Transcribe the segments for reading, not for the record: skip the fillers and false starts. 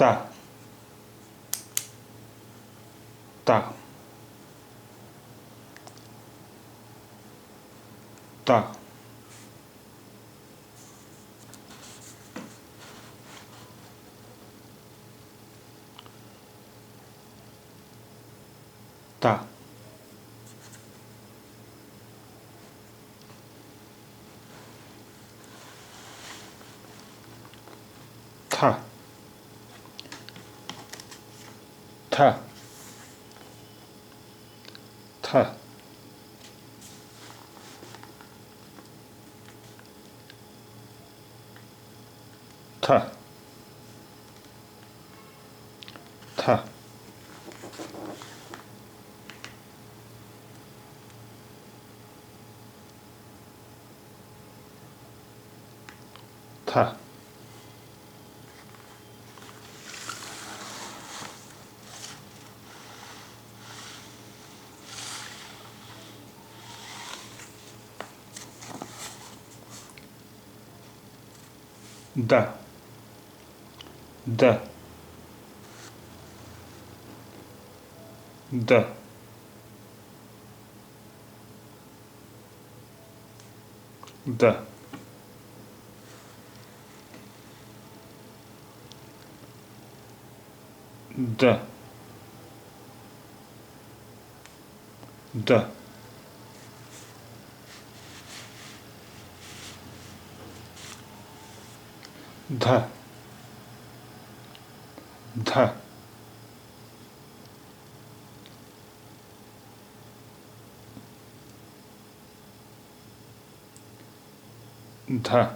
та, та, та, та, та, та, та, та, та, та, да, да, да, да, да, да, да, да, да,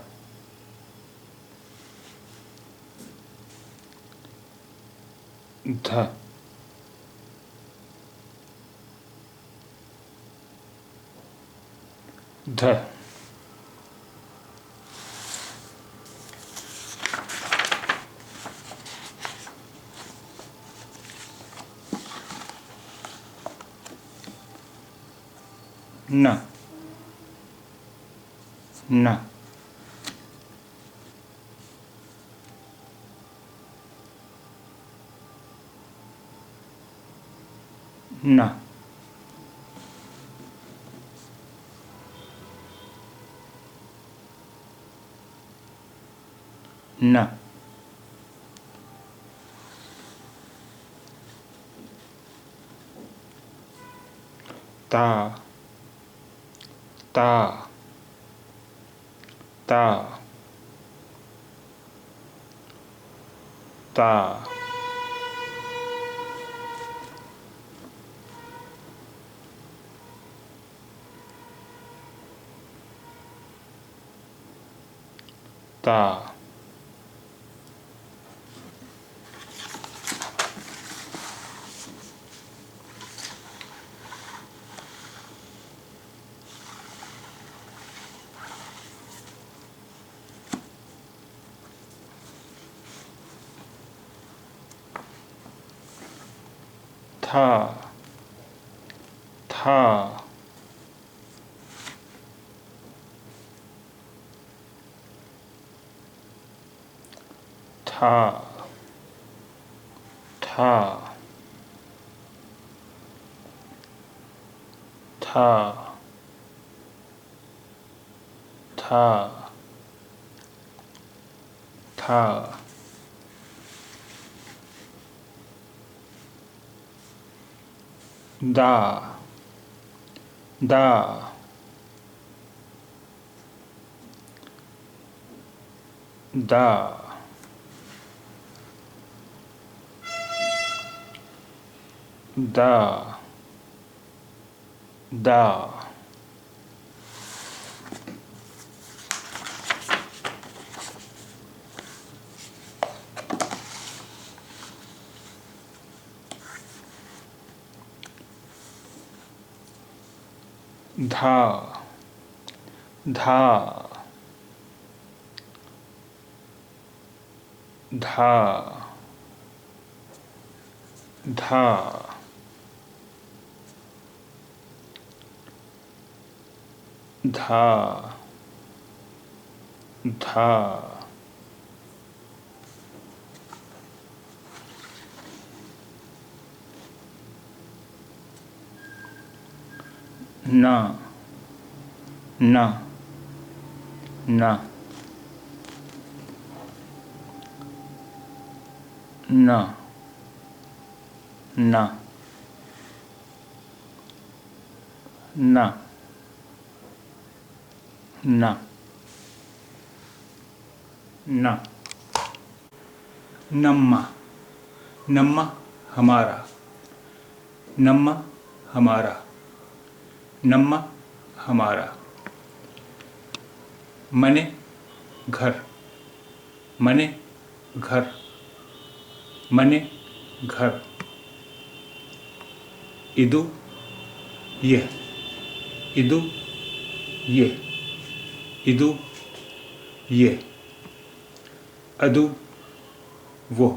да, да, на, на, на, на, та, та, та, та, та, та, та, та, та, та, та, та, да, да, да, да, да, да, да, да, да, да, да, ना ना ना ना ना ना ना ना नम्मा नम्मा हमारा नम्मा हमारा नम्मा हमारा मने घर मने घर मने घर इदु ये इदु ये इदु ये अदु वो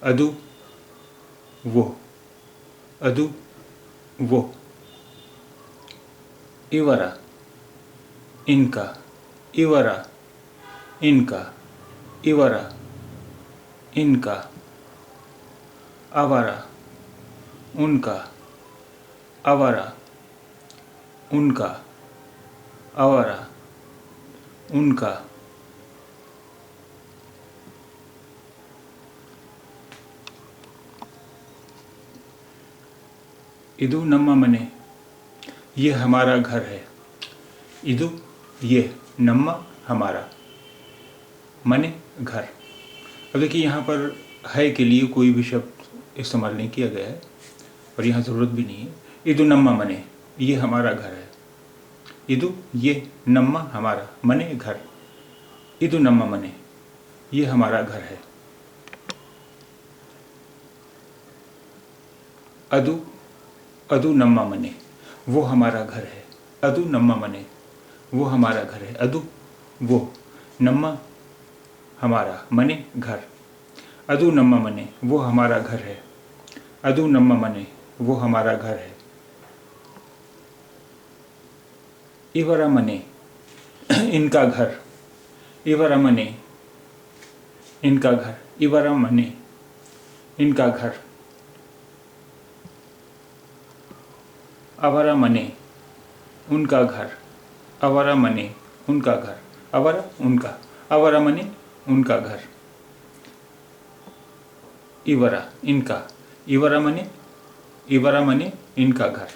अदु वो अदु वो इवरा इनका इवरा इनका इवरा इनका अवरा उनका अवरा उनका अवरा उनका इदु नम्मा मने ये हमारा घर है इदु ये नम्मा हमारा मने घर। अब देखिए यहाँ पर है के लिए कोई भी शब्द इस्तेमाल नहीं किया गया है और यहाँ ज़रूरत भी नहीं है। इदु नम्मा मने ये हमारा घर है इदु ये नम्मा हमारा मने घर इदु नम्मा मने ये हमारा घर है। अदु अदु नम्मा मने वो हमारा घर है अदु नम्मा मने वो हमारा घर है अदु वो नम्मा हमारा मने घर अदु नम्मा मने वो हमारा घर है अदु नम्मा मने वो हमारा घर है। इवरा मने इनका घर इवरा मने इनका घर इवरा मने इनका घर अवरा मने उनका घर अवरा मने उनका घर अवरा उनका अवरा मने उनका घर इवरा इनका इवरा मने इनका घर।